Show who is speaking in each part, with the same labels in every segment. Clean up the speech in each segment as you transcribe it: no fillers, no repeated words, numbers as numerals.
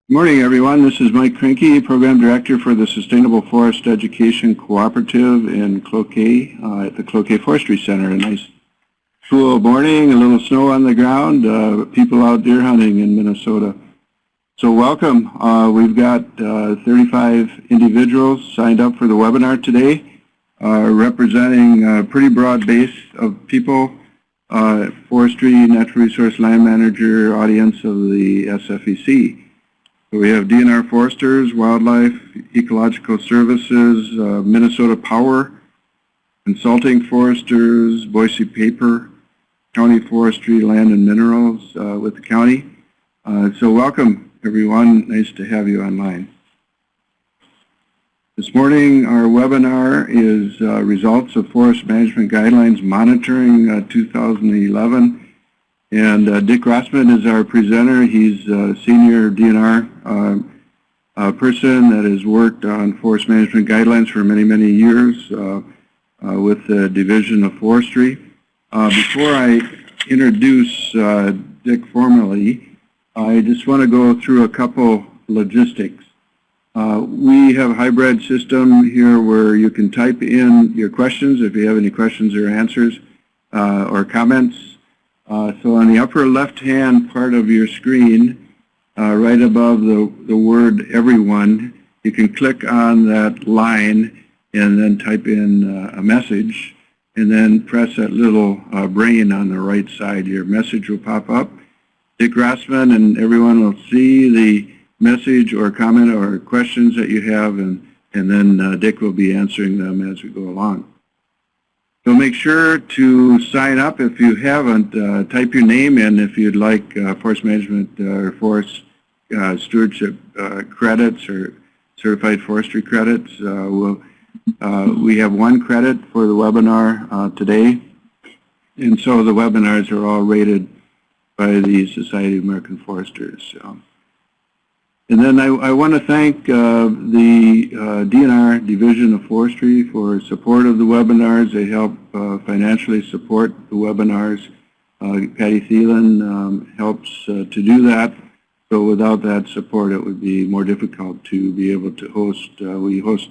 Speaker 1: Good morning, everyone. This is Mike Krinke, Program Director for the Sustainable Forest Education Cooperative in Cloquet at the Cloquet Forestry Center. A nice cool morning, a little snow on the ground, people out deer hunting in Minnesota. So welcome. We've got 35 individuals signed up for the webinar today, representing a pretty broad base of people, forestry, natural resource land manager audience of the SFEC. So we have DNR foresters, wildlife, ecological services, Minnesota Power, consulting foresters, Boise Paper, county forestry, land and minerals with the county. So welcome, everyone. Nice to have you online. This morning, our webinar is results of forest management guidelines monitoring 2011. And Dick Rossman is our presenter. He's a senior DNR person that has worked on forest management guidelines for many, many years with the Division of Forestry. Before I introduce Dick formally, I just want to go through a couple logistics. We have a hybrid system here where you can type in your questions if you have any questions or answers or comments. So on the upper left-hand part of your screen, right above the word everyone, you can click on that line and then type in a message and then press that little brain on the right side. Your message will pop up. Dick Rossman and everyone will see the message or comment or questions that you have, and then Dick will be answering them as we go along. So make sure to sign up if you haven't. Type your name in if you'd like forest management or forest stewardship credits or certified forestry credits. We have one credit for the webinar today, and so the webinars are all rated by the Society of American Foresters. And then I want to thank the DNR Division of Forestry for support of the webinars. They help financially support the webinars. Patty Thielen helps to do that. So without that support, it would be more difficult to be able to host. We host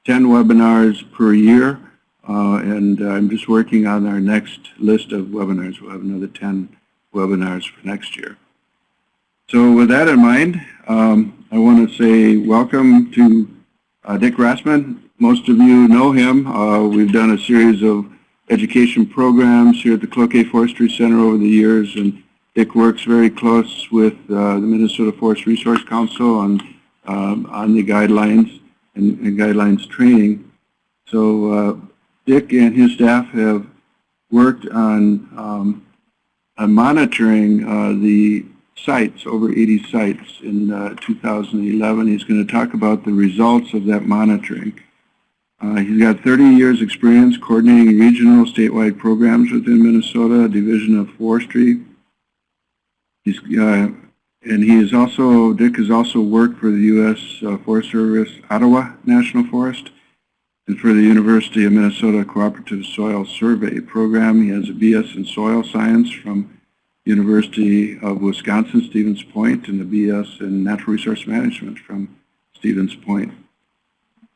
Speaker 1: 10 webinars per year, and I'm just working on our next list of webinars. We'll have another 10 webinars for next year. So with that in mind, I want to say welcome to Dick Rossman. Most of you know him. We've done a series of education programs here at the Cloquet Forestry Center over the years, and Dick works very close with the Minnesota Forest Resource Council on the guidelines and guidelines training. So Dick and his staff have worked on monitoring the sites, over 80 sites in 2011. He's going to talk about the results of that monitoring. He's got 30 years experience coordinating regional statewide programs within Minnesota Division of Forestry. Dick has also worked for the U.S. Forest Service Ottawa National Forest and for the University of Minnesota Cooperative Soil Survey Program. He has a BS in Soil Science from University of Wisconsin, Stevens Point, and a BS in Natural Resource Management from Stevens Point.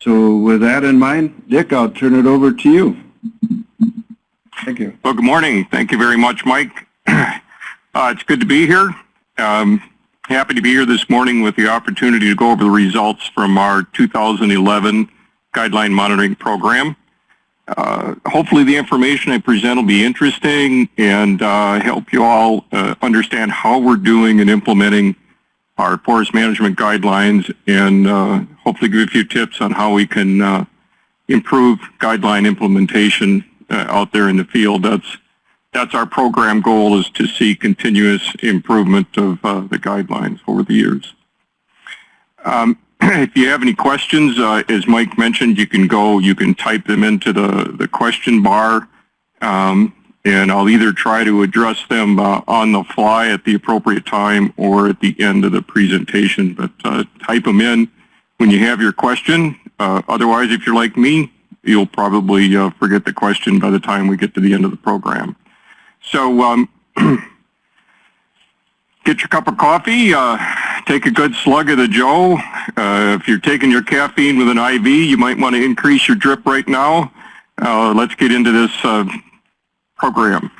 Speaker 1: So with that in mind, Dick, I'll turn it over to you. Thank you.
Speaker 2: Well, good morning. Thank you very much, Mike. It's good to be here. Happy to be here this morning with the opportunity to go over the results from our 2011 Guideline Monitoring Program. Hopefully the information I present will be interesting and help you all understand how we're doing in implementing our forest management guidelines, and hopefully give a few tips on how we can improve guideline implementation out there in the field. That's our program goal, is to see continuous improvement of the guidelines over the years. If you have any questions, as Mike mentioned, you can type them into the question bar, and I'll either try to address them on the fly at the appropriate time or at the end of the presentation. But type them in when you have your question. Otherwise, if you're like me, you'll probably forget the question by the time we get to the end of the program. So get your cup of coffee, take a good slug of the Joe. If you're taking your caffeine with an IV, you might want to increase your drip right now. Let's get into this program.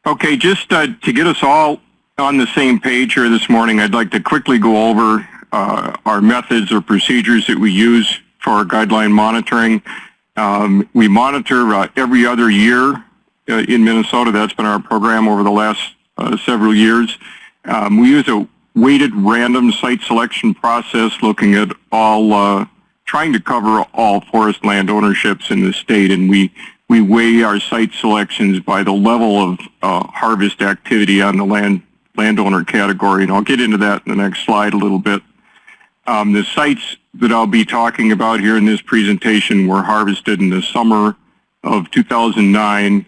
Speaker 2: Okay, just to get us all on the same page here this morning, I'd like to quickly go over our methods or procedures that we use for our guideline monitoring. We monitor every other year in Minnesota. That's been our program over the last several years. We use a weighted random site selection process looking at all, trying to cover all forest land ownerships in the state, and we weigh our site selections by the level of harvest activity on the landowner category, and I'll get into that in the next slide a little bit. The sites that I'll be talking about here in this presentation were harvested in the summer of 2009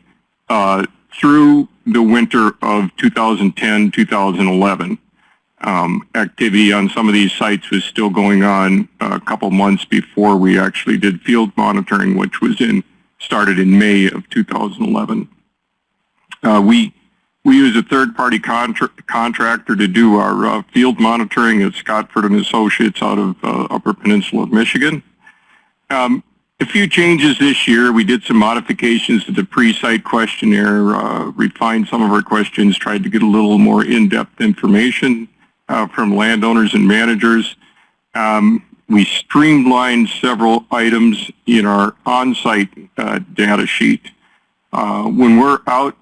Speaker 2: through the winter of 2010-2011. Activity on some of these sites was still going on a couple months before we actually did field monitoring, which was started in May of 2011. We use a third-party contractor to do our field monitoring at Scottford and Associates out of Upper Peninsula of Michigan. A few changes this year. We did some modifications to the pre-site questionnaire, refined some of our questions, tried to get a little more in-depth information from landowners and managers. We streamlined several items in our on-site data sheet. When we're out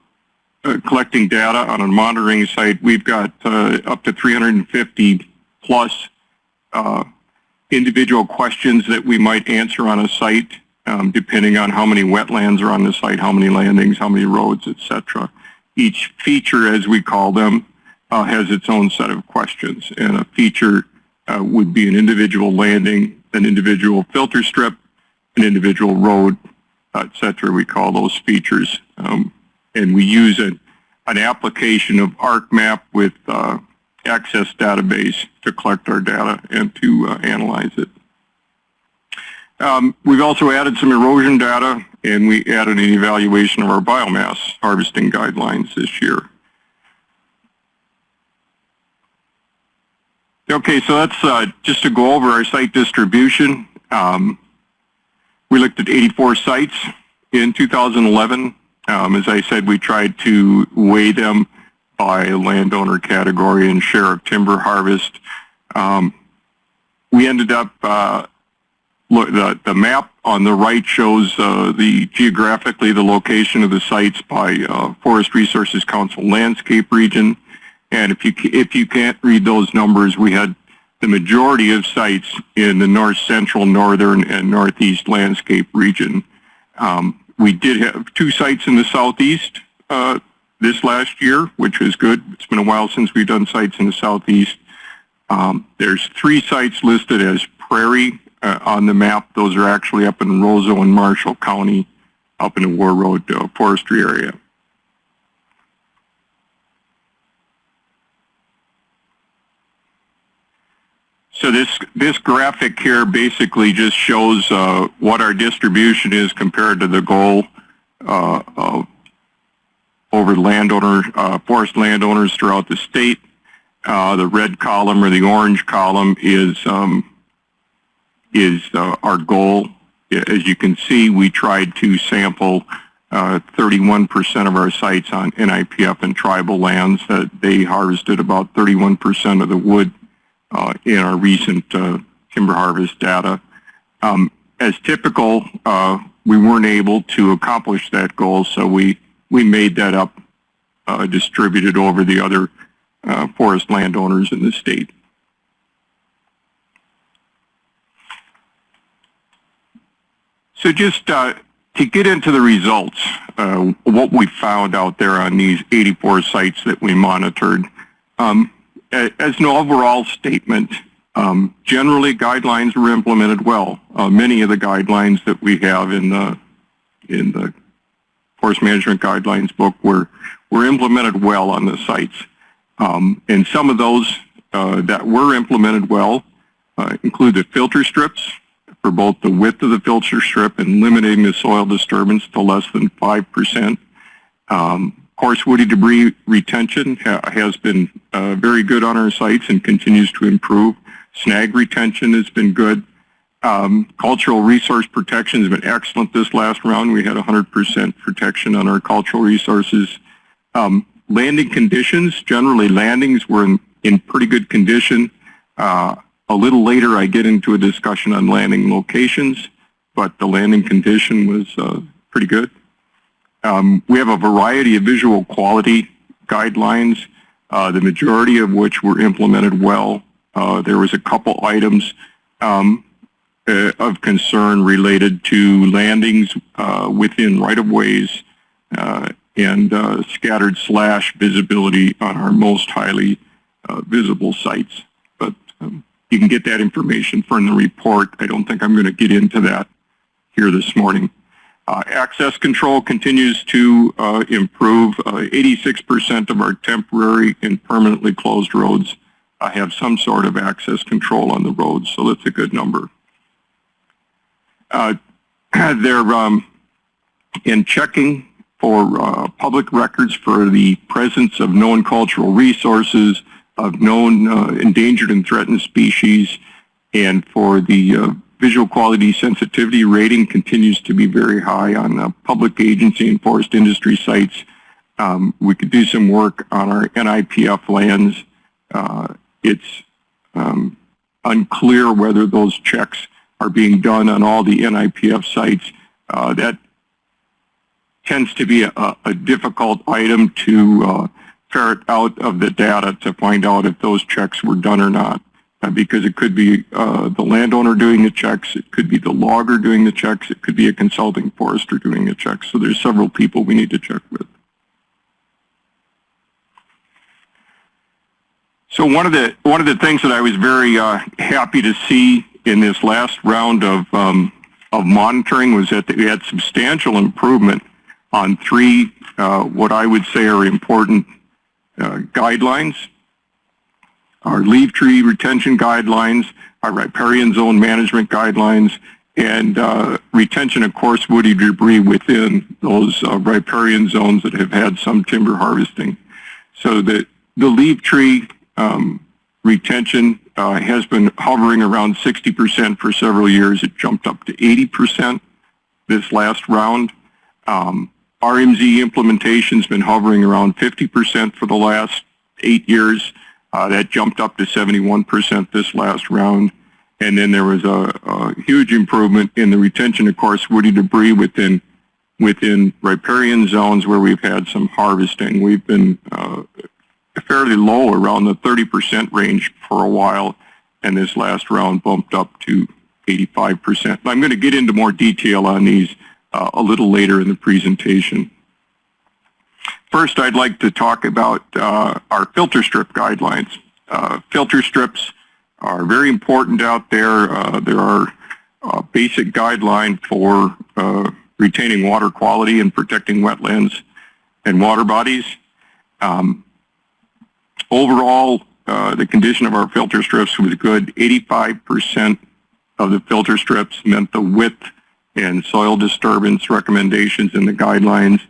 Speaker 2: collecting data on a monitoring site, we've got up to 350 plus individual questions that we might answer on a site, depending on how many wetlands are on the site, how many landings, how many roads, etc. Each feature, as we call them, has its own set of questions, and a feature would be an individual landing, an individual filter strip, an individual road, etc. We call those features. And we use an application of ArcMap with Access database to collect our data and to analyze it. We've also added some erosion data, and we added an evaluation of our biomass harvesting guidelines this year. Okay, so that's just to go over our site distribution. We looked at 84 sites in 2011. As I said, we tried to weigh them by landowner category and share of timber harvest. We ended up, the map on the right shows geographically the location of the sites by Forest Resources Council landscape region. And if you can't read those numbers, we had the majority of sites in the north central, northern, and northeast landscape region. We did have 2 sites in the southeast this last year, which was good. It's been a while since we've done sites in the southeast. There's 3 sites listed as prairie on the map. Those are actually up in Roseau and Marshall County, up in the War Road Forestry area. So this graphic here basically just shows what our distribution is compared to the goal over forest landowners throughout the state. The red column or the orange column is our goal. As you can see, we tried to sample 31% of our sites on NIPF and tribal lands. They harvested about 31% of the wood in our recent timber harvest data. As typical, we weren't able to accomplish that goal, so we made that up, distributed over the other forest landowners in the state. So just to get into the results, what we found out there on these 84 sites that we monitored, as an overall statement, generally guidelines were implemented well. Many of the guidelines that we have in the Forest Management Guidelines book were implemented well on the sites. And some of those that were implemented well include the filter strips. for both the width of the filter strip and limiting the soil disturbance to less than 5%. Coarse woody debris retention has been very good on our sites and continues to improve. Snag retention has been good. Cultural resource protection has been excellent this last round. We had 100% protection on our cultural resources. Landing conditions, generally landings were in pretty good condition. A little later I get into a discussion on landing locations, but the landing condition was pretty good. We have a variety of visual quality guidelines, the majority of which were implemented well. There was a couple items of concern related to landings within right-of-ways and scattered slash visibility on our most highly visible sites. But you can get that information from the report. I don't think I'm going to get into that here this morning. Access control continues to improve. 86% of our temporary and permanently closed roads have some sort of access control on the roads, so that's a good number. They're in checking for public records for the presence of known cultural resources, of known endangered and threatened species, and for the visual quality sensitivity rating continues to be very high on public agency and forest industry sites. We could do some work on our NIPF lands. It's unclear whether those checks are being done on all the NIPF sites. That tends to be a difficult item to ferret out of the data to find out if those checks were done or not. Because it could be the landowner doing the checks, it could be the logger doing the checks, it could be a consulting forester doing the checks. So there's several people we need to check with. So one of the things that I was very happy to see in this last round of monitoring was that we had substantial improvement on three what I would say are important guidelines. Our leaf tree retention guidelines, our riparian zone management guidelines, and retention of coarse woody debris within those riparian zones that have had some timber harvesting. So the leaf tree retention has been hovering around 60% for several years. It jumped up to 80% this last round. RMZ implementation has been hovering around 50% for the last 8 years. That jumped up to 71% this last round. And then there was a huge improvement in the retention of coarse woody debris within riparian zones where we've had some harvesting. We've been fairly low, around the 30% range for a while, and this last round bumped up to 85%. I'm going to get into more detail on these a little later in the presentation. First, I'd like to talk about our filter strip guidelines. Filter strips are very important out there. There are a basic guideline for retaining water quality and protecting wetlands and water bodies. Overall, the condition of our filter strips was good. 85% of the filter strips met the width and soil disturbance recommendations in the guidelines.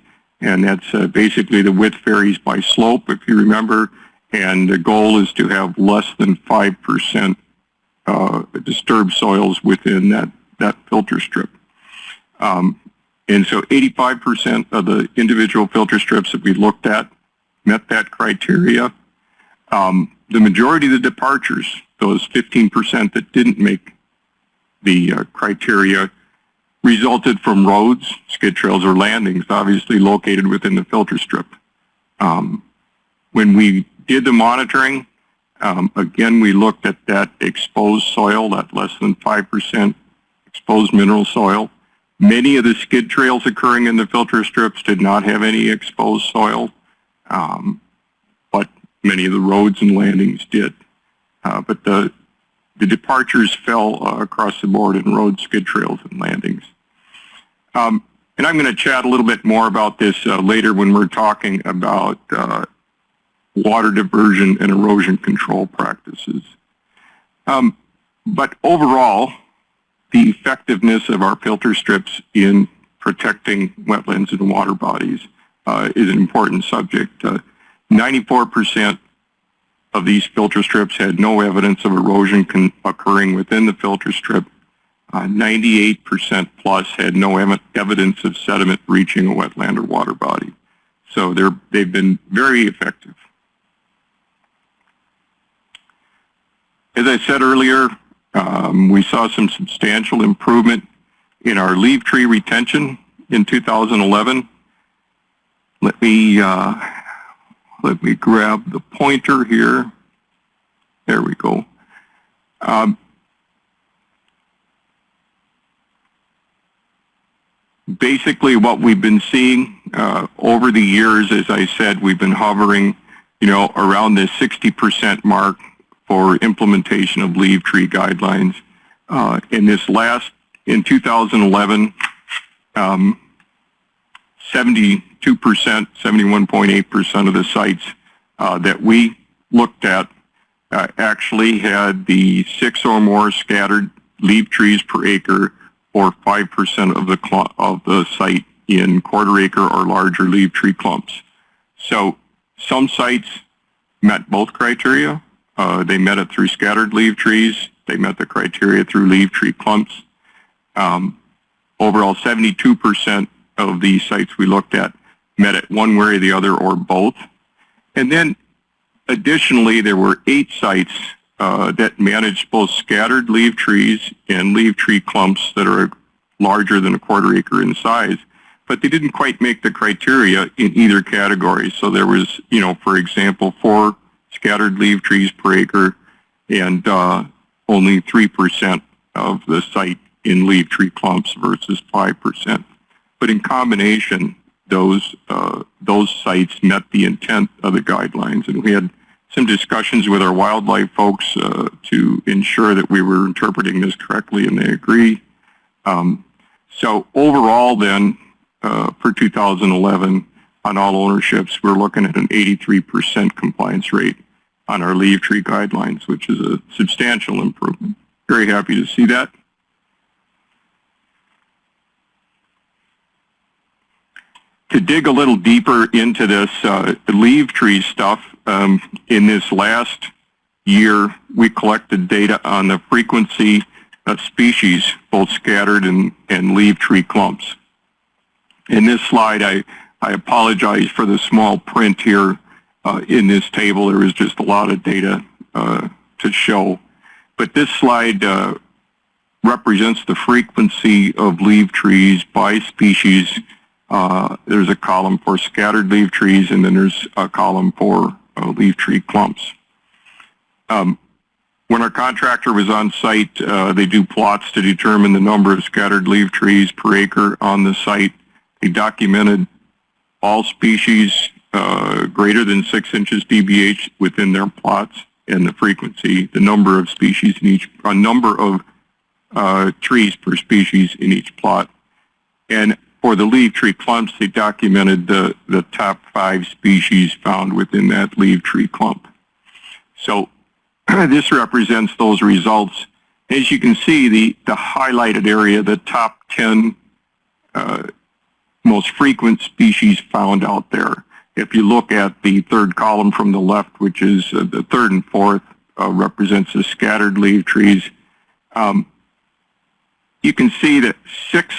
Speaker 2: And that's basically the width varies by slope, if you remember, and the goal is to have less than 5% disturbed soils within that filter strip. And so 85% of the individual filter strips that we looked at met that criteria. The majority of the departures, those 15% that didn't make the criteria, resulted from roads, skid trails, or landings, obviously located within the filter strip. When we did the monitoring, again, we looked at that exposed soil, that less than 5% exposed mineral soil. Many of the skid trails occurring in the filter strips did not have any exposed soil, but many of the roads and landings did. But the departures fell across the board in roads, skid trails, and landings. And I'm going to chat a little bit more about this later when we're talking about water diversion and erosion control practices. But overall, the effectiveness of our filter strips in protecting wetlands and water bodies is an important subject. 94% of these filter strips had no evidence of erosion occurring within the filter strip. 98% plus had no evidence of sediment reaching a wetland or water body. So they've been very effective. As I said earlier, we saw some substantial improvement in our leaf tree retention in 2011. Let me grab the pointer here. There we go. Basically, what we've been seeing over the years, as I said, we've been hovering, around the 60% mark for implementation of leaf tree guidelines. In 2011, 71.8% of the sites that we looked at actually had the 6 or more scattered leaf trees per acre, or 5% of the site in quarter acre or larger leaf tree clumps. So some sites met both criteria. They met it through scattered leaf trees. They met the criteria through leaf tree clumps. Overall, 72% of the sites we looked at met it one way or the other or both. And then additionally, there were 8 sites that managed both scattered leaf trees and leaf tree clumps that are larger than a quarter acre in size, but they didn't quite make the criteria in either category. So there was, for example, 4 scattered leaf trees per acre and only 3% of the site in leaf tree clumps versus 5%. But in combination, those sites met the intent of the guidelines, and we had some discussions with our wildlife folks to ensure that we were interpreting this correctly, and they agree. So overall then, for 2011, on all ownerships, we're looking at an 83% compliance rate on our leaf tree guidelines, which is a substantial improvement. Very happy to see that. To dig a little deeper into this leaf tree stuff, in this last year, we collected data on the frequency of species, both scattered and leaf tree clumps. In this slide, I apologize for the small print here in this table. There is just a lot of data to show. But this slide represents the frequency of leaf trees by species. There's a column for scattered leaf trees, and then there's a column for leaf tree clumps. When our contractor was on site, they do plots to determine the number of scattered leaf trees per acre on the site. They documented all species greater than 6 inches DBH within their plots, and the frequency, the number of species in each, a number of trees per species in each plot. And for the leaf tree clumps, they documented the top 5 species found within that leaf tree clump. So this represents those results. As you can see, the highlighted area, the top 10 most frequent species found out there. If you look at the third column from the left, which is the third and fourth, represents the scattered leaf trees. You can see that 6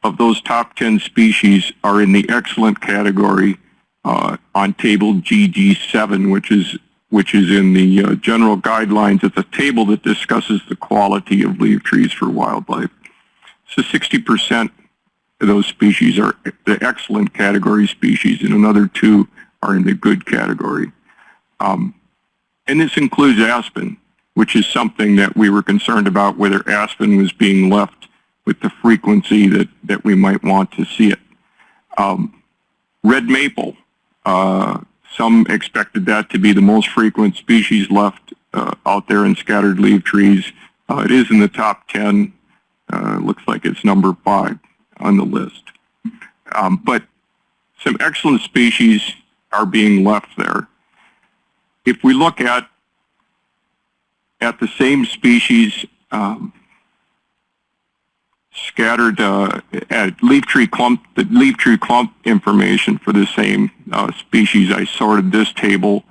Speaker 2: of those top 10 species are in the excellent category on table GG7, which is in the general guidelines. It's a table that discusses the quality of leaf trees for wildlife. So 60% of those species are the excellent category species, and another 2 are in the good category. And this includes aspen, which is something that we were concerned about, whether aspen was being left with the frequency that we might want to see it. Red maple, some expected that to be the most frequent species left out there in scattered leaf trees. It is in the top 10. Looks like it's number 5 on the list. But some excellent species are being left there. If we look at the same species scattered at leaf tree clump, the leaf tree clump information for the same species. I sorted this table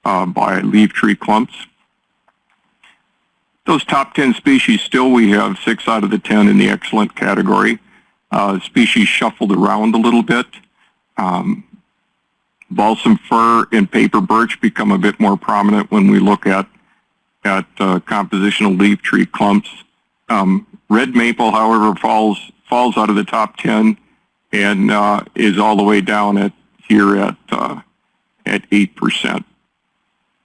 Speaker 2: by leaf tree clumps. Those top 10 species, still we have 6 out of the 10 in the excellent category. Species shuffled around a little bit. Balsam fir and paper birch become a bit more prominent when we look at compositional leaf tree clumps. Red maple, however, falls out of the top 10 and is all the way down at 8%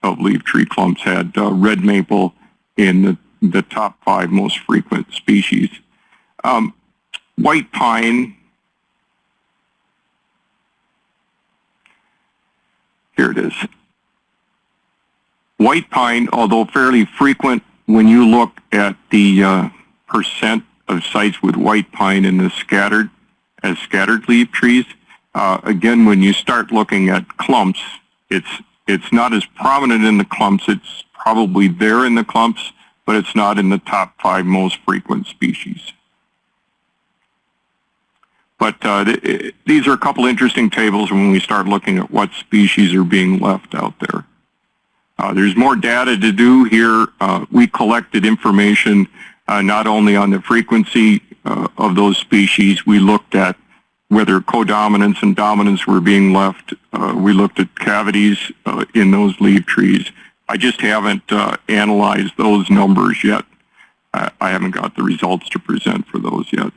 Speaker 2: of leaf tree clumps had red maple in the top 5 most frequent species. White pine, here it is. White pine, although fairly frequent when you look at the percent of sites with white pine in the scattered leaf trees, again, when you start looking at clumps, it's not as prominent in the clumps. It's probably there in the clumps, but it's not in the top 5 most frequent species. But these are a couple interesting tables when we start looking at what species are being left out there. There's more data to do here. We collected information not only on the frequency of those species. We looked at whether codominance and dominance were being left. We looked at cavities in those leaf trees. I just haven't analyzed those numbers yet. I haven't got the results to present for those yet.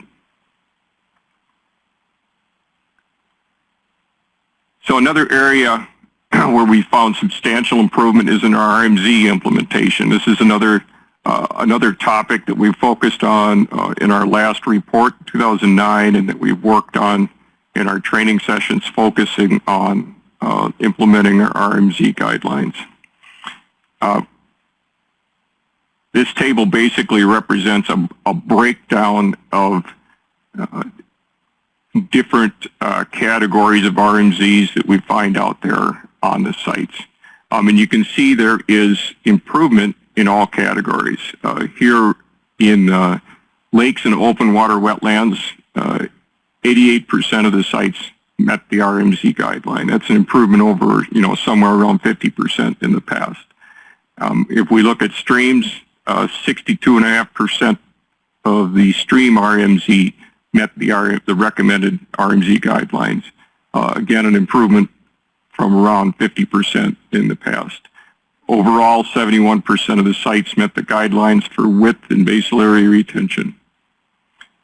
Speaker 2: So another area where we found substantial improvement is in our RMZ implementation. This is another topic that we focused on in our last report, 2009, and that we've worked on in our training sessions, focusing on implementing our RMZ guidelines. This table basically represents a breakdown of different categories of RMZs that we find out there on the sites. And you can see there is improvement in all categories. Here in lakes and open water wetlands, 88% of the sites met the RMZ guideline. That's an improvement over, somewhere around 50% in the past. If we look at streams, 62.5% of the stream RMZ met the recommended RMZ guidelines. Again, an improvement from around 50% in the past. Overall, 71% of the sites met the guidelines for width and basal area retention.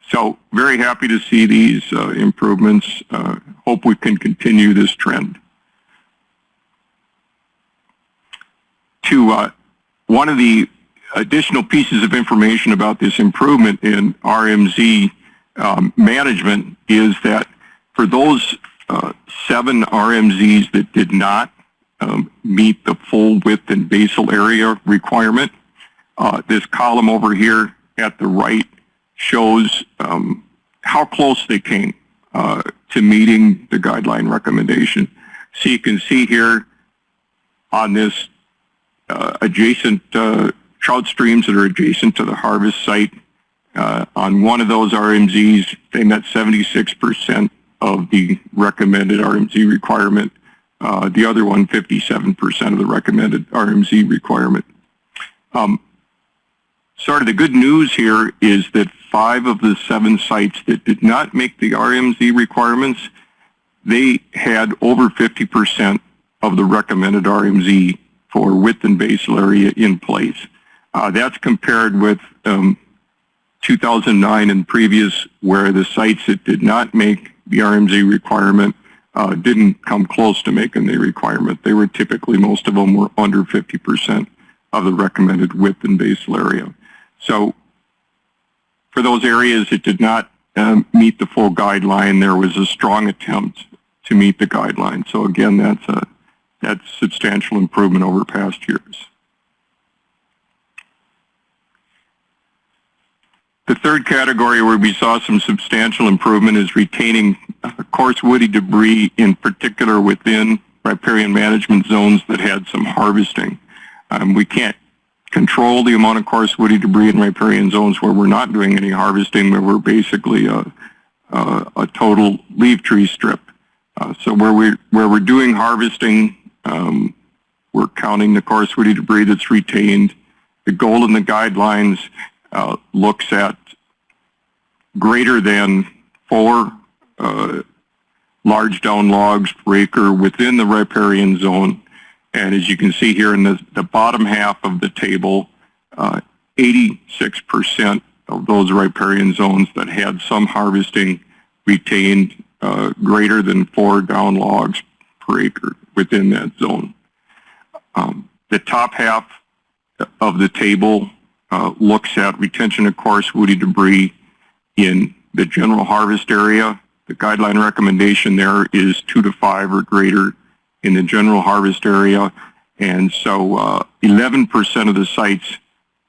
Speaker 2: So very happy to see these improvements. Hope we can continue this trend. One of the additional pieces of information about this improvement in RMZ management is that for those 7 RMZs that did not meet the full width and basal area requirement, this column over here at the right shows how close they came to meeting the guideline recommendation. So you can see here on this adjacent trout streams that are adjacent to the harvest site, on one of those RMZs, they met 76% of the recommended RMZ requirement. The other one, 57% of the recommended RMZ requirement. Sort of the good news here is that 5 of the 7 sites that did not make the RMZ requirements, they had over 50% of the recommended RMZ for width and basal area in place. That's compared with 2009 and previous, where the sites that did not make the RMZ requirement didn't come close to making the requirement. They were typically, most of them were under 50% of the recommended width and basal area. So for those areas that did not meet the full guideline, there was a strong attempt to meet the guideline. So again, that's substantial improvement over past years. The third category where we saw some substantial improvement is retaining coarse woody debris, in particular within riparian management zones that had some harvesting. We can't control the amount of coarse woody debris in riparian zones where we're not doing any harvesting, where we're basically a total leaf tree strip. So where we're doing harvesting, we're counting the coarse woody debris that's retained. The goal in the guidelines looks at greater than 4 large down logs per acre within the riparian zone. And as you can see here in the bottom half of the table, 86% of those riparian zones that had some harvesting retained greater than 4 down logs per acre within that zone. The top half of the table looks at retention of coarse woody debris in the general harvest area. The guideline recommendation there is 2 to 5 or greater in the general harvest area. And so 11% of the sites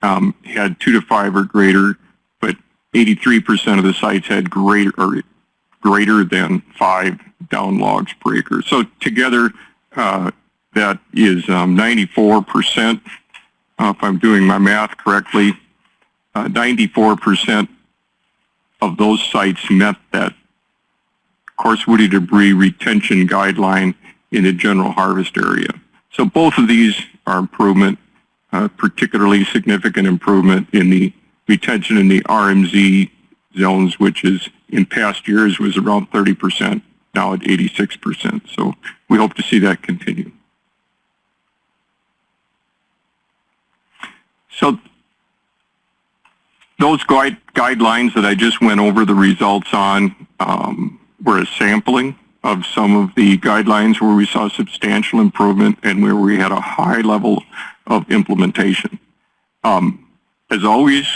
Speaker 2: had 2 to 5 or greater, but 83% of the sites had greater than 5 down logs per acre. So together, that is 94%, if I'm doing my math correctly. 94% of those sites met that coarse woody debris retention guideline in the general harvest area. So both of these are improvement, particularly significant improvement in the retention in the RMZ zones, which is in past years was around 30%, now at 86%. So we hope to see that continue. So those guidelines that I just went over the results on were a sampling of some of the guidelines where we saw substantial improvement and where we had a high level of implementation. As always,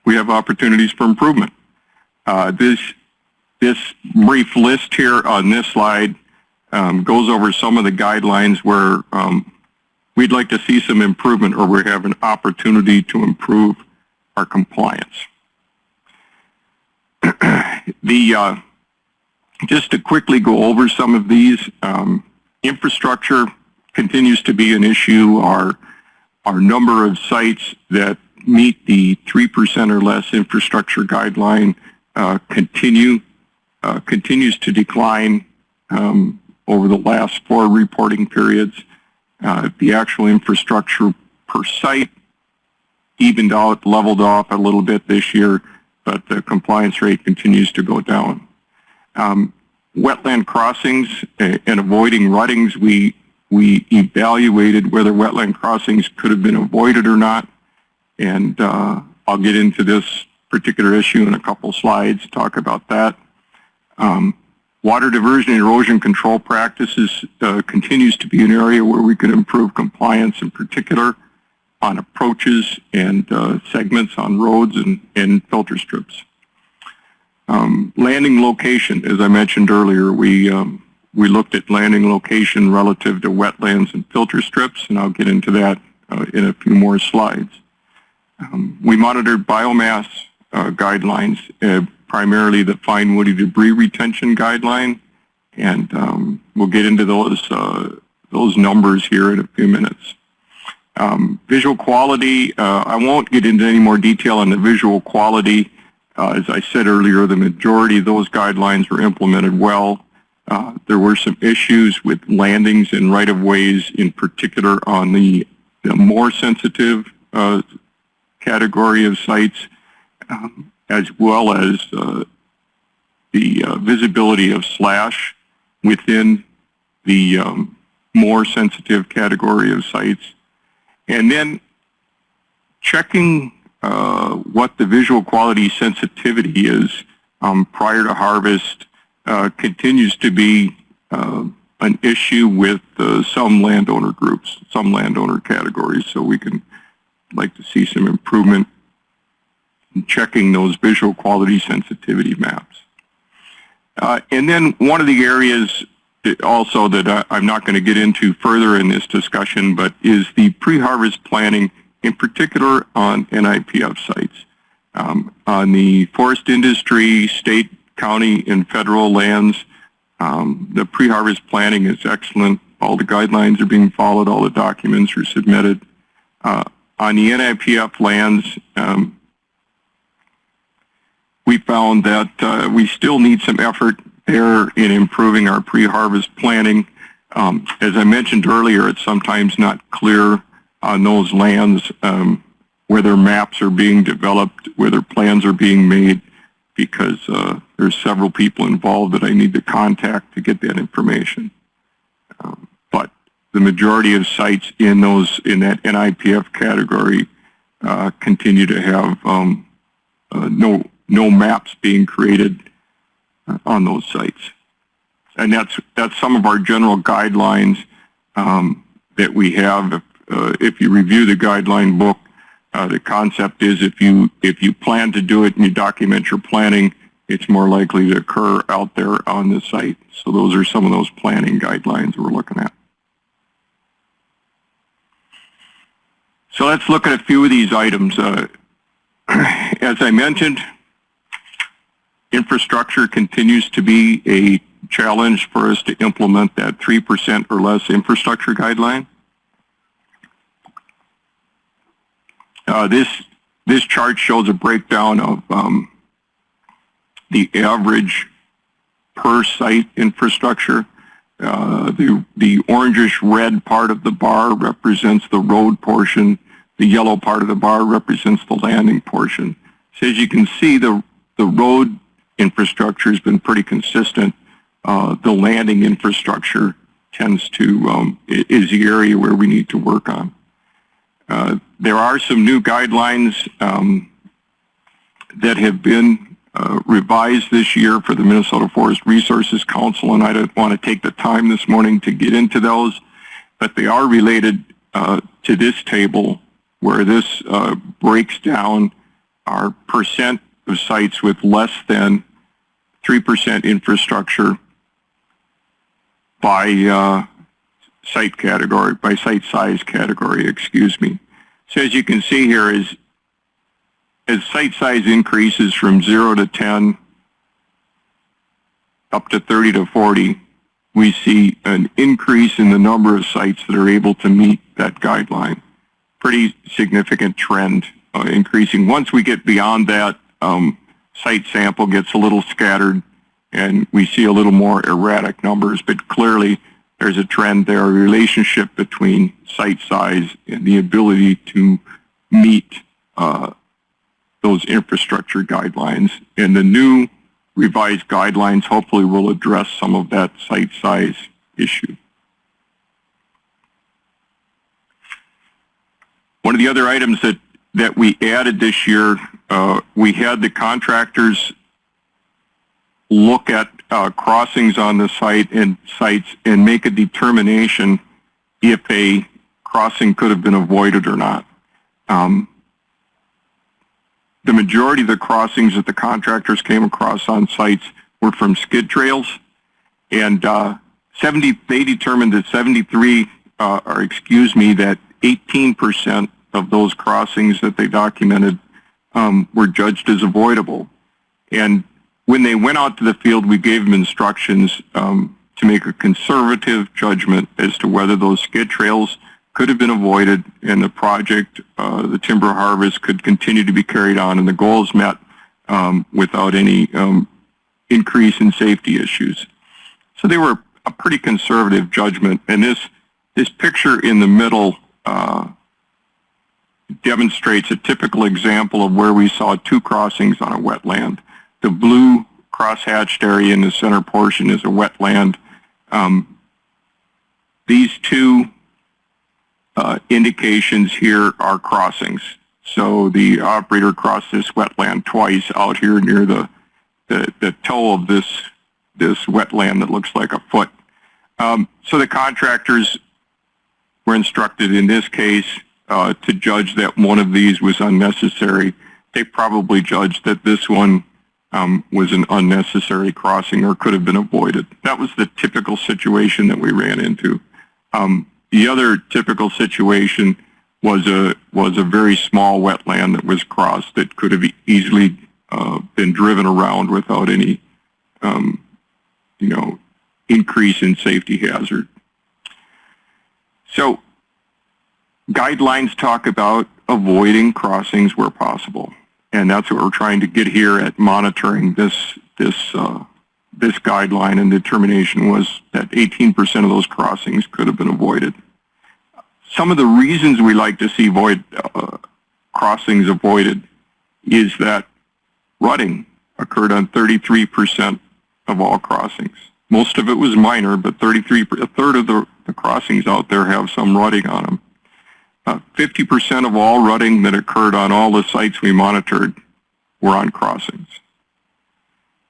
Speaker 2: we have opportunities for improvement. This brief list here on this slide goes over some of the guidelines where we'd like to see some improvement or we have an opportunity to improve our compliance. Just to quickly go over some of these, infrastructure continues to be an issue. Our number of sites that meet the 3% or less infrastructure guideline continues to decline over the last 4 reporting periods. The actual infrastructure per site evened out, leveled off a little bit this year, but the compliance rate continues to go down. Wetland crossings and avoiding ruttings, we evaluated whether wetland crossings could have been avoided or not, and I'll get into this particular issue in a couple slides, talk about that. Water diversion and erosion control practices continues to be an area where we could improve compliance, in particular on approaches and segments on roads and filter strips. Landing location, as I mentioned earlier, we looked at landing location relative to wetlands and filter strips, and I'll get into that in a few more slides. We monitored biomass guidelines, primarily the fine woody debris retention guideline, and we'll get into those numbers here in a few minutes. Visual quality, I won't get into any more detail on the visual quality. As I said earlier, the majority of those guidelines were implemented well. There were some issues with landings and right-of-ways, in particular on the more sensitive category of sites, as well as the visibility of slash within the more sensitive category of sites. And then checking what the visual quality sensitivity is prior to harvest continues to be an issue with some landowner groups, some landowner categories. So we can like to see some improvement in checking those visual quality sensitivity maps. And then one of the areas also that I'm not going to get into further in this discussion, but is the pre-harvest planning, in particular on NIPF sites. On the forest industry, state, county, and federal lands, the pre-harvest planning is excellent. All the guidelines are being followed, all the documents are submitted. on the NIPF lands, we found that we still need some effort there in improving our pre-harvest planning. As I mentioned earlier, it's sometimes not clear on those lands whether maps are being developed, whether plans are being made, because there's several people involved that I need to contact to get that information. But the majority of sites in that NIPF category continue to have no maps being created on those sites. And that's some of our general guidelines that we have. If you review the guideline book, the concept is if you plan to do it and you document your planning, it's more likely to occur out there on the site. So those are some of those planning guidelines we're looking at. So let's look at a few of these items. As I mentioned, infrastructure continues to be a challenge for us to implement that 3% or less infrastructure guideline. This chart shows a breakdown of the average per site infrastructure. The orangish red part of the bar represents the road portion. The yellow part of the bar represents the landing portion. So as you can see, the road infrastructure has been pretty consistent. The landing infrastructure tends to is the area where we need to work on. There are some new guidelines that have been revised this year for the Minnesota Forest Resources Council, and I don't want to take the time this morning to get into those, but they are related to this table where this breaks down our percent of sites with less than 3% infrastructure by site category, by site size category, excuse me. So as you can see here, as site size increases from 0 to 10 up to 30 to 40, we see an increase in the number of sites that are able to meet that guideline. Pretty significant trend increasing. Once we get beyond that, site sample gets a little scattered and we see a little more erratic numbers, but clearly there's a trend there, a relationship between site size and the ability to meet those infrastructure guidelines. And the new revised guidelines hopefully will address some of that site size issue. One of the other items that we added this year, we had the contractors look at crossings on the site and sites and make a determination if a crossing could have been avoided or not. The majority of the crossings that the contractors came across on sites were from skid trails, and they determined that 18% of those crossings that they documented were judged as avoidable. And when they went out to the field, we gave them instructions to make a conservative judgment as to whether those skid trails could have been avoided and the project, the timber harvest, could continue to be carried on and the goals met without any increase in safety issues. So they were a pretty conservative judgment. And this picture in the middle demonstrates a typical example of where we saw two crossings on a wetland. The blue cross-hatched area in the center portion is a wetland. These two indications here are crossings. So the operator crossed this wetland twice out here near the toe of this wetland that looks like a foot. So the contractors were instructed in this case to judge that one of these was unnecessary. They probably judged that this one was an unnecessary crossing or could have been avoided. That was the typical situation that we ran into. The other typical situation was a very small wetland that was crossed that could have easily been driven around without any increase in safety hazard. So guidelines talk about avoiding crossings where possible. And that's what we're trying to get here at monitoring this guideline, and determination was that 18% of those crossings could have been avoided. Some of the reasons we like to see crossings avoided is that rutting occurred on 33% of all crossings. Most of it was minor, but a third of the crossings out there have some rutting on them. 50% of all rutting that occurred on all the sites we monitored were on crossings.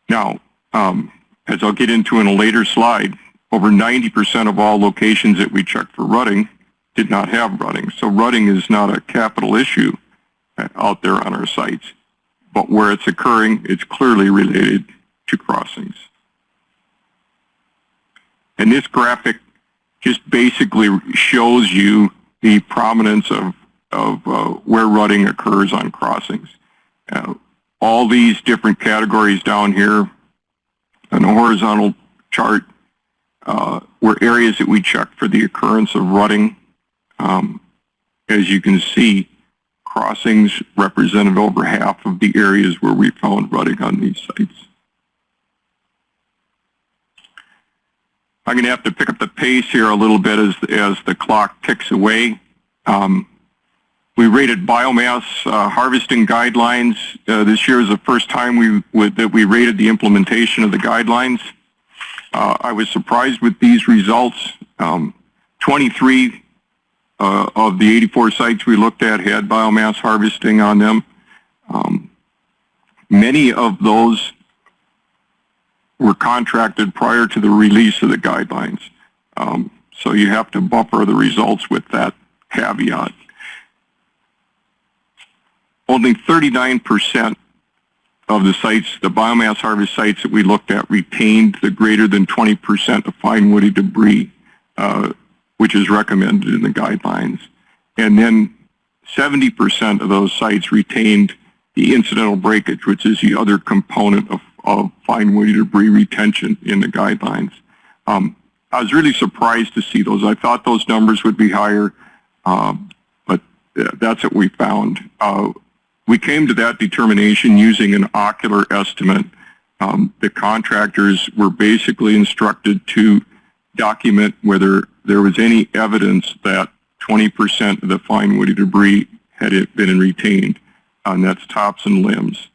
Speaker 2: Now, as I'll get into in a later slide, over 90% of all locations that we checked for rutting did not have rutting. So rutting is not a capital issue out there on our sites, but where it's occurring, it's clearly related to crossings. And this graphic just basically shows you the prominence of where rutting occurs on crossings. All these different categories down here on the horizontal chart were areas that we checked for the occurrence of rutting. As you can see, crossings represented over half of the areas where we found rutting on these sites. I'm going to have to pick up the pace here a little bit as the clock ticks away. We rated biomass harvesting guidelines. This year is the first time that we rated the implementation of the guidelines. I was surprised with these results. 23 of the 84 sites we looked at had biomass harvesting on them. Many of those were contracted prior to the release of the guidelines. So you have to buffer the results with that caveat. Only 39% of the sites, the biomass harvest sites that we looked at, retained the greater than 20% of fine woody debris, which is recommended in the guidelines. And then 70% of those sites retained the incidental breakage, which is the other component of fine woody debris retention in the guidelines. I was really surprised to see those. I thought those numbers would be higher, but that's what we found. We came to that determination using an ocular estimate. The contractors were basically instructed to document whether there was any evidence that 20% of the fine woody debris had been retained, and that's tops and limbs.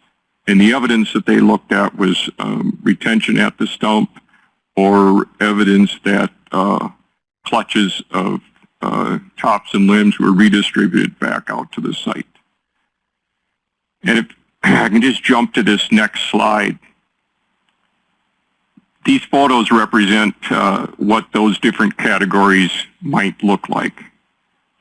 Speaker 2: And the evidence that they looked at was retention at the stump, or evidence that clutches of tops and limbs were redistributed back out to the site. And if I can just jump to this next slide. These photos represent what those different categories might look like.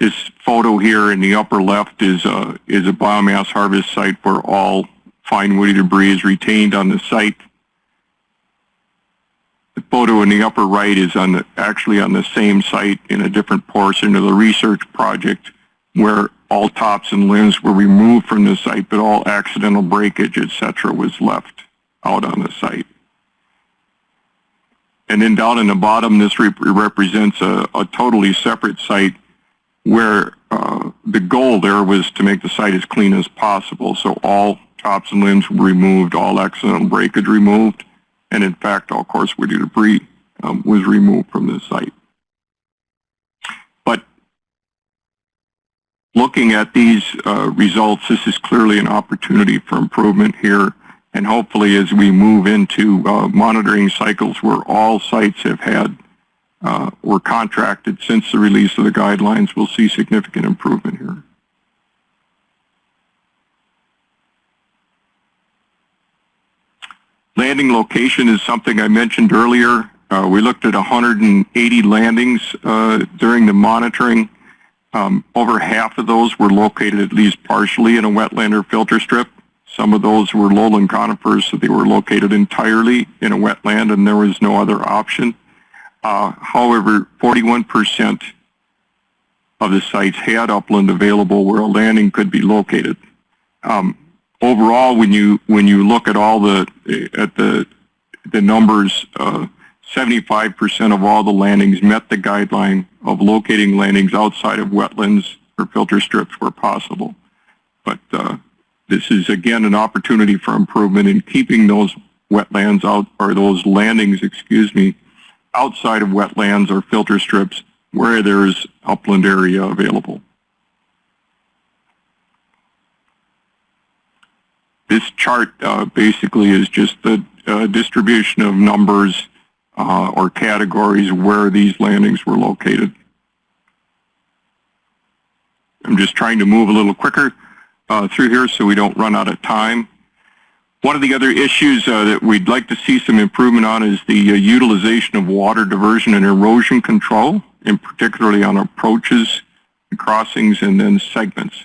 Speaker 2: This photo here in the upper left is a biomass harvest site where all fine woody debris is retained on the site. The photo in the upper right is actually on the same site in a different portion of the research project, where all tops and limbs were removed from the site, but all accidental breakage, etc., was left out on the site. And then down in the bottom, this represents a totally separate site where the goal there was to make the site as clean as possible. So all tops and limbs were removed, all accidental breakage removed, and in fact, all coarse woody debris was removed from the site. But looking at these results, this is clearly an opportunity for improvement here. And hopefully as we move into monitoring cycles where all sites have had, were contracted since the release of the guidelines, we'll see significant improvement here. Landing location is something I mentioned earlier. We looked at 180 landings during the monitoring. Over half of those were located at least partially in a wetland or filter strip. Some of those were lowland conifers, so they were located entirely in a wetland and there was no other option. However, 41% of the sites had upland available where a landing could be located. Overall, when you look at all the numbers, 75% of all the landings met the guideline of locating landings outside of wetlands for filter strips where possible. But this is, again, an opportunity for improvement in keeping those wetlands out, or those landings, excuse me, outside of wetlands or filter strips where there's upland area available. This chart basically is just the distribution of numbers or categories where these landings were located. I'm just trying to move a little quicker through here so we don't run out of time. One of the other issues that we'd like to see some improvement on is the utilization of water diversion and erosion control, and particularly on approaches, crossings, and then segments.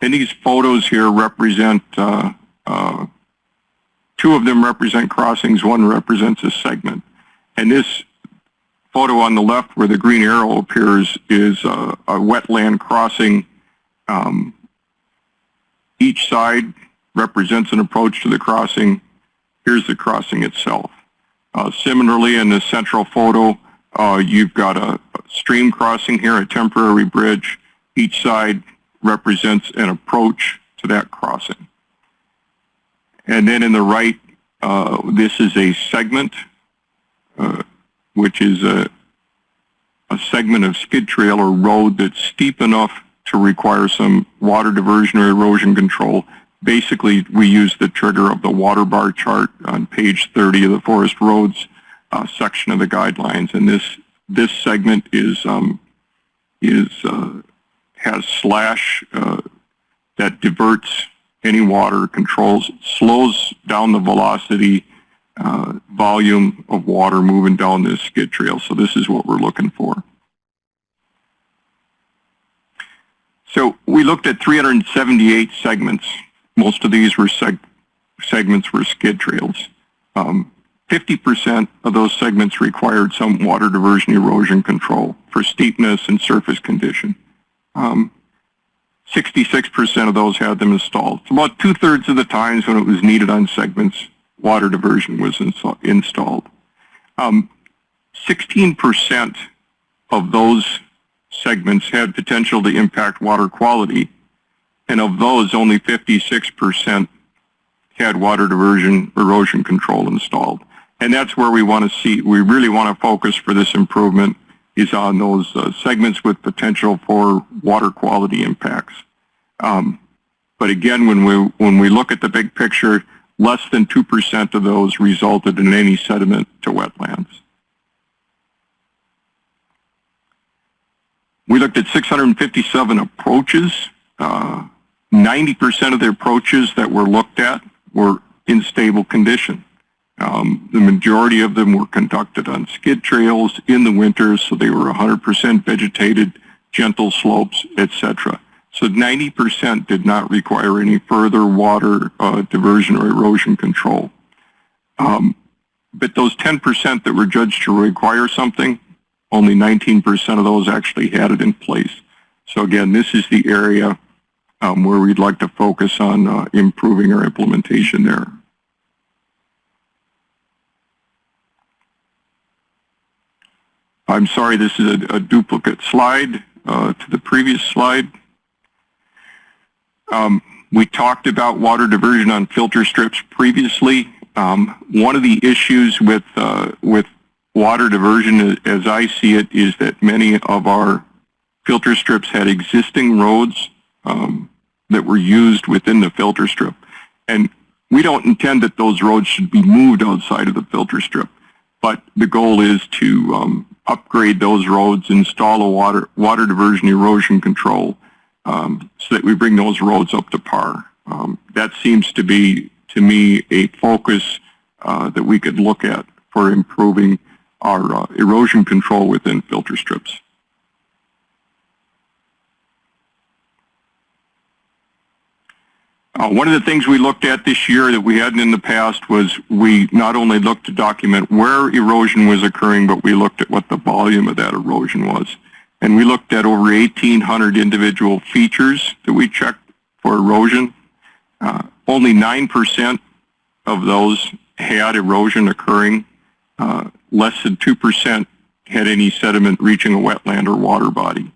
Speaker 2: And these photos here represent, two of them represent crossings, one represents a segment. And this photo on the left where the green arrow appears is a wetland crossing. Each side represents an approach to the crossing. Here's the crossing itself. Similarly, in the central photo, you've got a stream crossing here, a temporary bridge. Each side represents an approach to that crossing. And then in the right, this is a segment, which is a segment of skid trail or road that's steep enough to require some water diversion or erosion control. Basically, we use the trigger of the water bar chart on page 30 of the Forest Roads section of the guidelines, and this segment has slash that diverts any water, controls, slows down the velocity, volume of water moving down this skid trail. So this is what we're looking for. So we looked at 378 segments. Most of these were segments were skid trails. 50% of those segments required some water diversion erosion control for steepness and surface condition. 66% of those had them installed. So about 2/3 of the times when it was needed on segments, water diversion was installed. 16% of those segments had potential to impact water quality, and of those, only 56% had water diversion erosion control installed. And that's where we really want to focus for this improvement, is on those segments with potential for water quality impacts. But again, when we look at the big picture, less than 2% of those resulted in any sediment to wetlands. We looked at 657 approaches. 90% of the approaches that were looked at were in stable condition. The majority of them were conducted on skid trails in the winter, so they were 100% vegetated, gentle slopes, etc. So 90% did not require any further water diversion or erosion control. But those 10% that were judged to require something, only 19% of those actually had it in place. So again, this is the area where we'd like to focus on improving our implementation there. I'm sorry, this is a duplicate slide to the previous slide. We talked about water diversion on filter strips previously. One of the issues with water diversion, as I see it, is that many of our filter strips had existing roads that were used within the filter strip. And we don't intend that those roads should be moved outside of the filter strip, but the goal is to upgrade those roads, install a water diversion erosion control so that we bring those roads up to par. That seems to be, to me, a focus that we could look at for improving our erosion control within filter strips. One of the things we looked at this year that we hadn't in the past was we not only looked to document where erosion was occurring, but we looked at what the volume of that erosion was. And we looked at over 1,800 individual features that we checked for erosion. Only 9% of those had erosion occurring. Less than 2% had any sediment reaching a wetland or water body.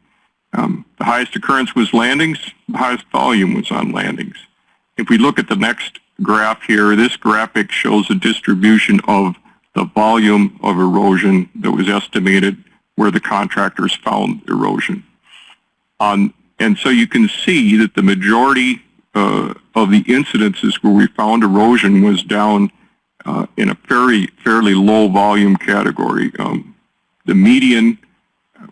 Speaker 2: The highest occurrence was landings. The highest volume was on landings. If we look at the next graph here, this graphic shows a distribution of the volume of erosion that was estimated where the contractors found erosion. And so you can see that the majority of the incidences where we found erosion was down in a fairly low volume category. The median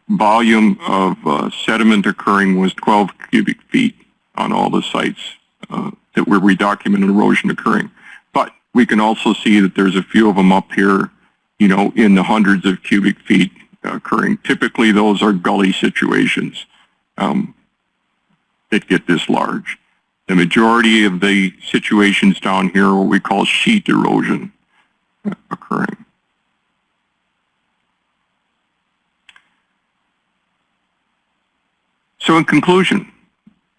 Speaker 2: volume of sediment occurring was 12 cubic feet on all the sites that where we documented erosion occurring. But we can also see that there's a few of them up here, you know, in the hundreds of cubic feet occurring. Typically, those are gully situations that get this large. The majority of the situations down here are what we call sheet erosion occurring. So in conclusion,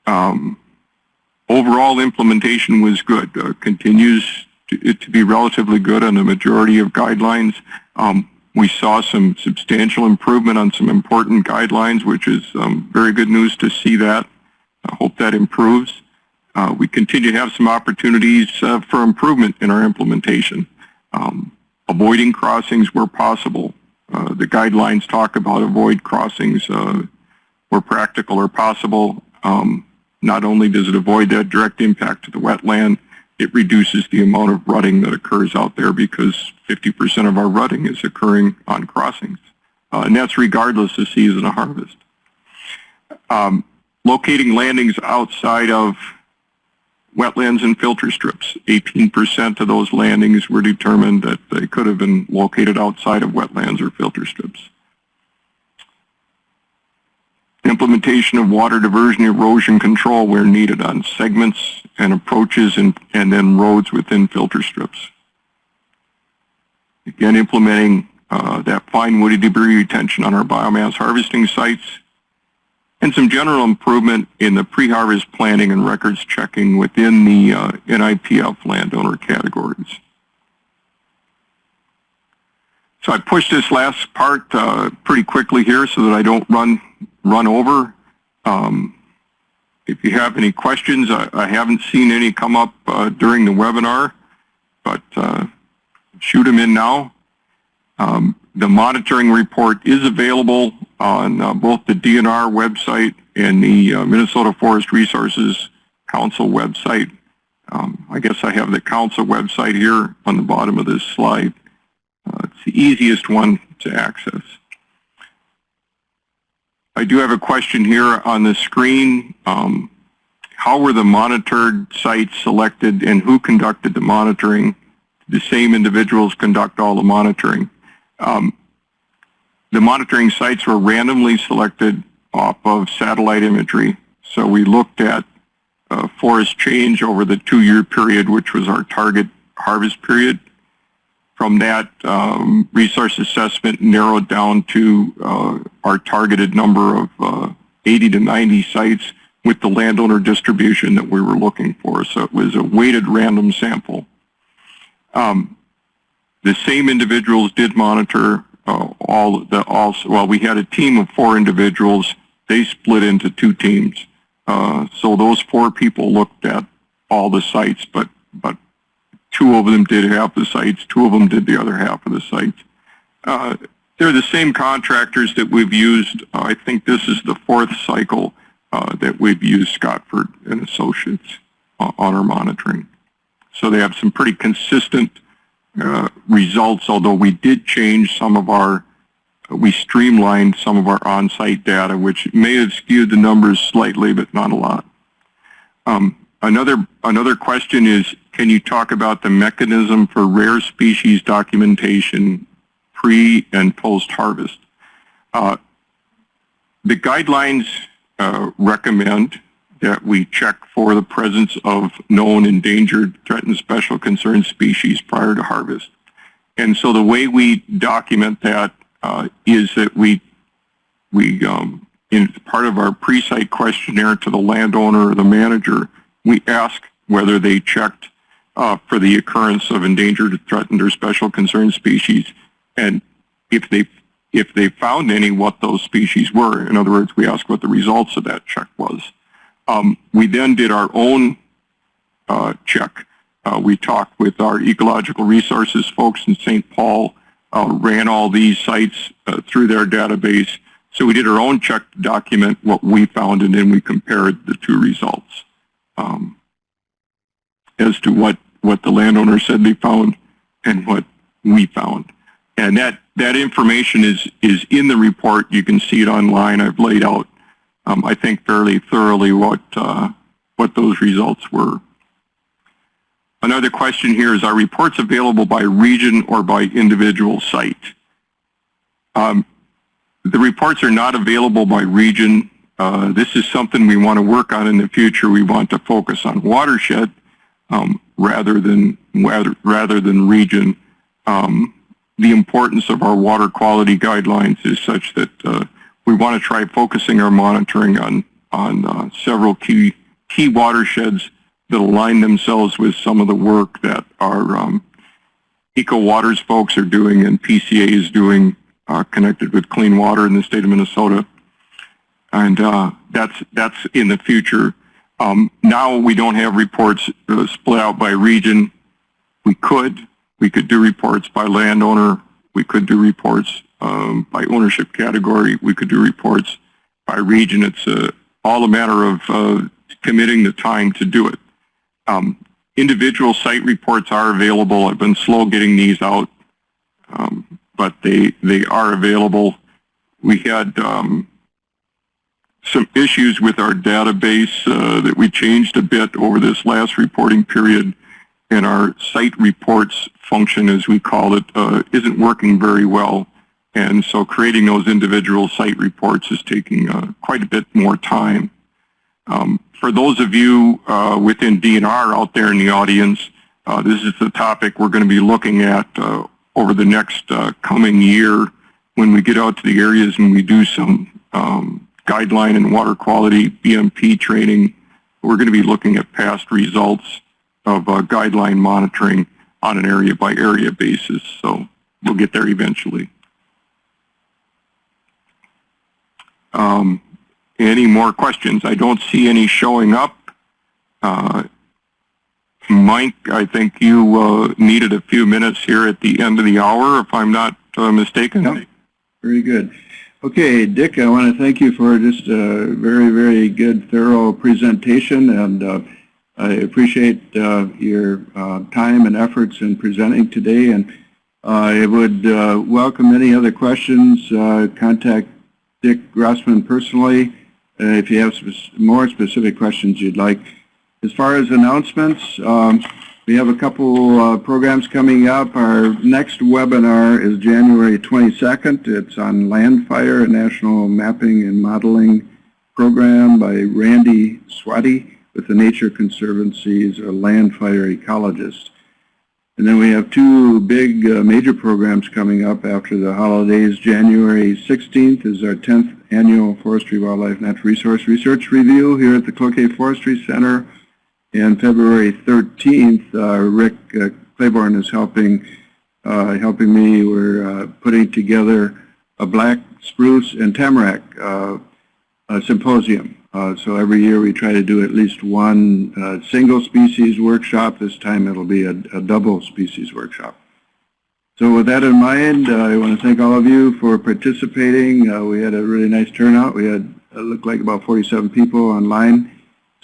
Speaker 2: overall implementation was good, continues to be relatively good on the majority of guidelines. We saw some substantial improvement on some important guidelines, which is very good news to see that. I hope that improves. We continue to have some opportunities for improvement in our implementation. Avoiding crossings where possible. The guidelines talk about avoid crossings where practical or possible. Not only does it avoid that direct impact to the wetland, it reduces the amount of rutting that occurs out there because 50% of our rutting is occurring on crossings. And that's regardless of season of harvest. Locating landings outside of wetlands and filter strips. 18% of those landings were determined that they could have been located outside of wetlands or filter strips. Implementation of water diversion erosion control where needed on segments and approaches and then roads within filter strips. Again, implementing that fine woody debris retention on our biomass harvesting sites, and some general improvement in the pre-harvest planning and records checking within the NIPF landowner categories. So I pushed this last part pretty quickly here so that I don't run over. If you have any questions, I haven't seen any come up during the webinar, but shoot them in now. The monitoring report is available on both the DNR website and the Minnesota Forest Resources Council website. I guess I have the council website here on the bottom of this slide. It's the easiest one to access. I do have a question here on the screen. How were the monitored sites selected and who conducted the monitoring? The same individuals conduct all the monitoring. The monitoring sites were randomly selected off of satellite imagery. So we looked at forest change over the 2-year period, which was our target harvest period. From that, resource assessment narrowed down to our targeted number of 80 to 90 sites with the landowner distribution that we were looking for. So it was a weighted random sample. The same individuals did monitor we had a team of 4 individuals. They split into 2 teams. So those 4 people looked at all the sites, but 2 of them did half the sites, 2 of them did the other half of the sites. They're the same contractors that we've used. I think this is the 4th cycle that we've used Scottford and Associates on our monitoring. So they have some pretty consistent results, although we did change we streamlined some of our on-site data, which may have skewed the numbers slightly, but not a lot. Another question is, can you talk about the mechanism for rare species documentation pre and post-harvest? The guidelines recommend that we check for the presence of known endangered, threatened, special concern species prior to harvest. And so the way we document that is that we in part of our pre-site questionnaire to the landowner or the manager, we ask whether they checked for the occurrence of endangered, threatened, or special concern species. And if they if they found any, what those species were. In other words, we asked what the results of that check was. We then did our own check. We talked with our ecological resources folks in St. Paul, ran all these sites through their database. So we did our own check to document what we found, and then we compared the two results as to what the landowner said they found and what we found. And that information is in the report. You can see it online. I've laid out, I think, fairly thoroughly what those results were. Another question here is, are reports available by region or by individual site? The reports are not available by region. This is something we want to work on in the future. We want to focus on watershed rather than region. The importance of our water quality guidelines is such that we want to try focusing our monitoring on several key watersheds that align themselves with some of the work that our Eco Waters folks are doing and PCA is doing connected with clean water in the state of Minnesota. And that's in the future. Now we don't have reports split out by region. We could do reports by landowner. We could do reports by ownership category. We could do reports by region. It's all a matter of committing the time to do it. Individual site reports are available. I've been slow getting these out, but they are available. We had some issues with our database that we changed a bit over this last reporting period, and our site reports function, as we call it, isn't working very well. And so creating those individual site reports is taking quite a bit more time. For those of you within DNR out there in the audience, this is the topic we're going to be looking at over the next coming year when we get out to the areas and we do some guideline and water quality BMP training. We're going to be looking at past results of guideline monitoring on an area by area basis. So we'll get there eventually. Any more questions? I don't see any showing up. Mike, I think you needed a few minutes here at the end of the hour, if I'm not mistaken.
Speaker 1: Yep. Very good. Okay, Dick, I want to thank you for just a very, very good, thorough presentation, and I appreciate your time and efforts in presenting today, and I would welcome any other questions. Contact Dick Rossman personally if you have more specific questions you'd like. As far as announcements, we have a couple programs coming up. Our next webinar is January 22nd. It's on land fire, a national mapping and modeling program by Randy Swati with the Nature Conservancy's land fire ecologist. And then we have two big major programs coming up after the holidays. January 16th is our 10th annual Forestry Wildlife Natural Resource Research Review here at the Cloquet Forestry Center. And February 13th, Rick Claiborne is helping me. We're putting together a black spruce and tamarack symposium. So every year we try to do at least one single species workshop. This time it'll be a double species workshop. So with that in mind, I want to thank all of you for participating. We had a really nice turnout. We had, it looked like about 47 people online.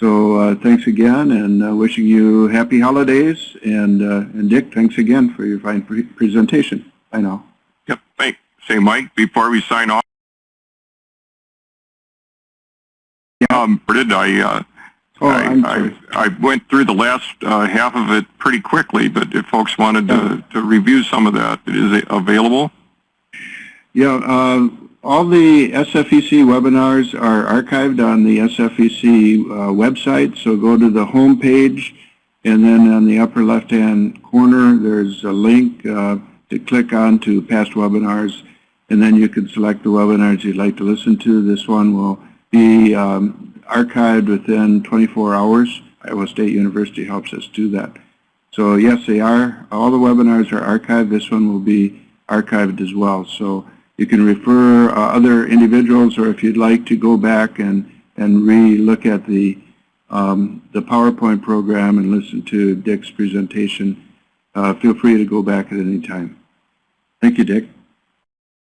Speaker 1: So thanks again, and wishing you happy holidays. And Dick, thanks again for your fine presentation. Bye now.
Speaker 2: Yep. Thanks. Say, Mike, before we sign off, I went through the last half of it pretty quickly, but if folks wanted to review some of that, it is available.
Speaker 1: Yeah. All the SFEC webinars are archived on the SFEC website, so go to the home page, and then on the upper left-hand corner, there's a link to click on to past webinars, and then you can select the webinars you'd like to listen to. This one will be archived within 24 hours. Iowa State University helps us do that. So yes, they are. All the webinars are archived. This one will be archived as well. So You can refer other individuals, or if you'd like to go back and re-look at the PowerPoint program and listen to Dick's presentation, feel free to go back at any time. Thank you, Dick.